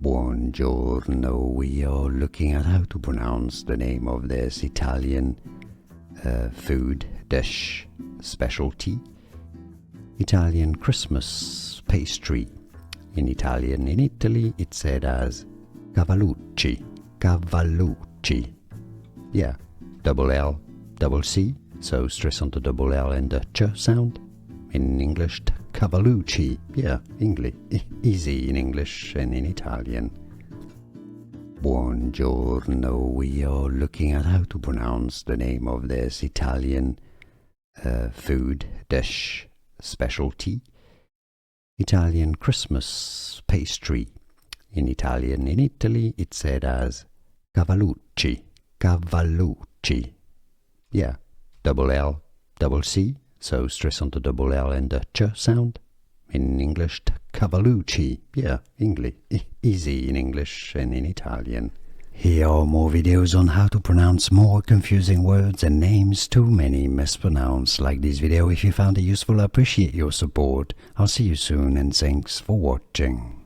Buongiorno, we are looking at how to pronounce the name of this Italian food dish, specialty, Italian Christmas pastry. In Italian, in Italy, it's said as Cavalucci, Cavalucci. Yeah, double L, double C, so stress on the double L and the ch sound. In English, Cavalucci. Yeah, English, easy in English and in Italian. Buongiorno, we are looking at how to pronounce the name of this Italian food dish, specialty, Italian Christmas pastry. In Italian, in Italy, it's said as Cavalucci, Cavalucci. Yeah, double L, double C, so stress on the double L and the ch sound. In English, Cavalucci. Yeah, English, easy in English and in Italian. Here are more videos on how to pronounce more confusing words and names too many mispronounced. Like this video if you found it useful. I appreciate your support. I'll see you soon and thanks for watching.